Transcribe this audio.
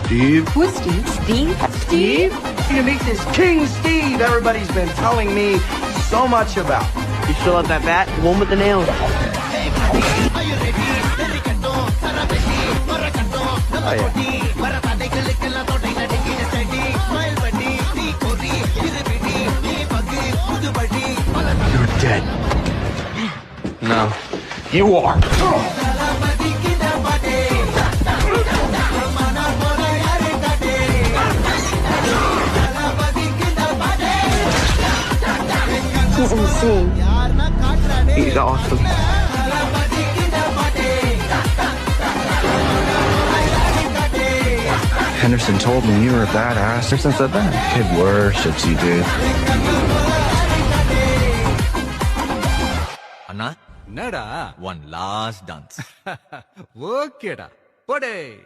Steve. Who's Steve? Steve? Steve? You meet this King Steve everybody's been telling me so much about. You still have that bat? The one with the nails. Oh, yeah. You're dead. No. You are. He's insane. He's awesome. Henderson told me you were a badass. Ever since said that, kid worships you, dude. Anna? Nada. One last dance. Okay da. Pode.